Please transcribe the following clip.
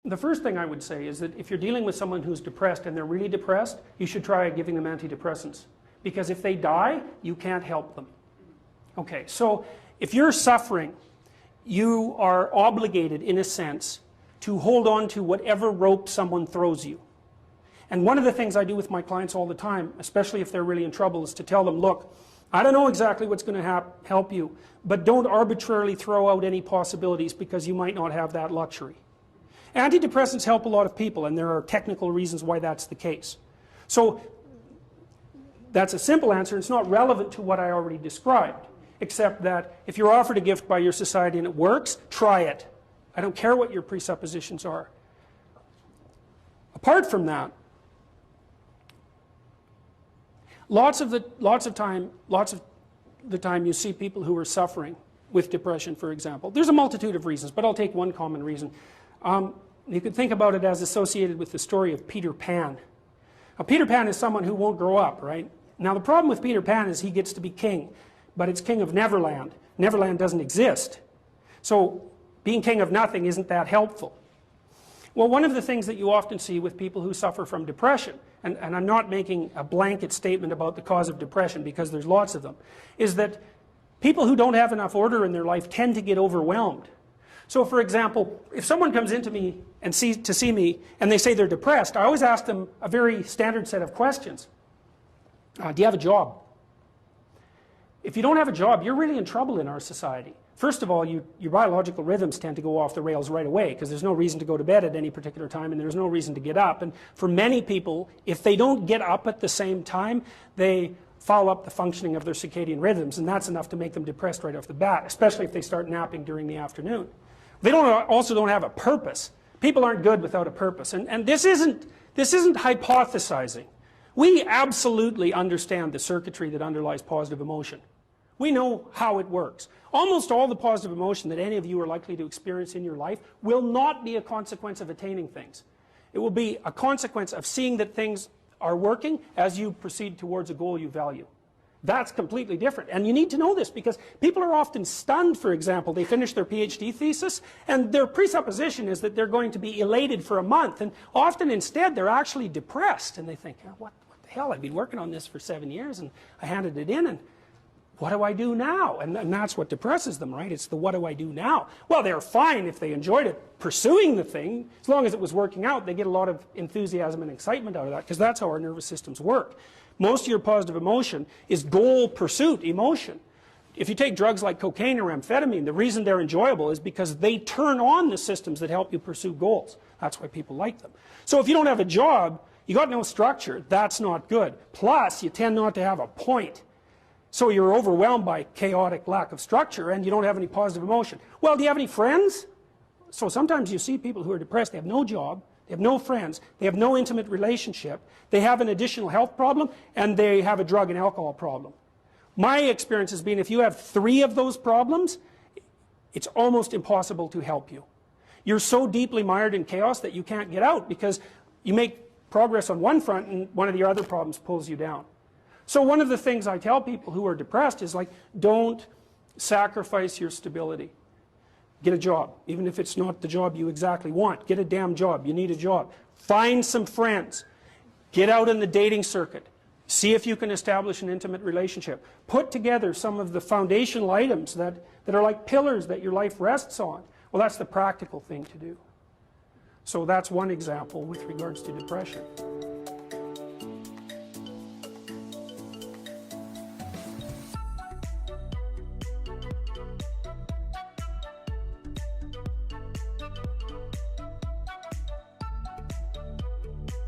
The first thing I would say is that if you're dealing with someone who's depressed and they're really depressed, you should try giving them antidepressants. Because if they die, you can't help them. Okay, so if you're suffering, you are obligated, in a sense, to hold on to whatever rope someone throws you. And one of the things I do with my clients all the time, especially if they're really in trouble, is to tell them, look, I don't know exactly what's going to help you, but don't arbitrarily throw out any possibilities because you might not have that luxury. Antidepressants help a lot of people, and there are technical reasons why that's the case. So that's a simple answer. It's not relevant to what I already described, except that if you're offered a gift by your society and it works, try it. I don't care what your presuppositions are. Apart from that, lots of the time you see people who are suffering with depression, for example. There's a multitude of reasons, but I'll take one common reason. You could think about it as associated with the story of Peter Pan. Now, Peter Pan is someone who won't grow up, right? Now, the problem with Peter Pan is he gets to be king, but it's king of Neverland. Neverland doesn't exist. So being king of nothing isn't that helpful. Well, one of the things that you often see with people who suffer from depression, and I'm not making a blanket statement about the cause of depression because there's lots of them, is that people who don't have enough order in their life tend to get overwhelmed. So for example, if someone comes into me and to see me and they say they're depressed, I always ask them a very standard set of questions. Do you have a job? If you don't have a job, you're really in trouble in our society. First of all, your biological rhythms tend to go off the rails right away because there's no reason to go to bed at any particular time and there's no reason to get up. And for many people, if they don't get up at the same time, they foul up the functioning of their circadian rhythms, and that's enough to make them depressed right off the bat, especially if they start napping during the afternoon. They also don't have a purpose. People aren't good without a purpose. And this isn't hypothesizing. We absolutely understand the circuitry that underlies positive emotion. We know how it works. Almost all the positive emotion that any of you are likely to experience in your life will not be a consequence of attaining things. It will be a consequence of seeing that things are working as you proceed towards a goal you value. That's completely different. And you need to know this because people are often stunned, for example. They finish their PhD thesis and their presupposition is that they're going to be elated for a month. And often instead they're actually depressed. And they think, oh, what the hell? I've been working on this for 7 years and I handed it in and what do I do now? And that's what depresses them, right? It's the what do I do now? Well, they're fine if they enjoyed it, pursuing the thing. As long as it was working out, they get a lot of enthusiasm and excitement out of that because that's how our nervous systems work. Most of your positive emotion is goal pursuit emotion. If you take drugs like cocaine or amphetamine, the reason they're enjoyable is because they turn on the systems that help you pursue goals. That's why people like them. So if you don't have a job, you got no structure, that's not good. Plus, you tend not to have a point. So you're overwhelmed by chaotic lack of structure and you don't have any positive emotion. Well, do you have any friends? So sometimes you see people who are depressed, they have no job, they have no friends, they have no intimate relationship, they have an additional health problem, and they have a drug and alcohol problem. My experience has been if you have 3 of those problems, it's almost impossible to help you. You're so deeply mired in chaos that you can't get out because you make progress on one front and one of your other problems pulls you down. So one of the things I tell people who are depressed is like, don't sacrifice your stability. Get a job, even if it's not the job you exactly want. Get a damn job. You need a job. Find some friends. Get out in the dating circuit. See if you can establish an intimate relationship. Put together some of the foundational items that are like pillars that your life rests on. Well, that's the practical thing to do. So that's one example with regards to depression.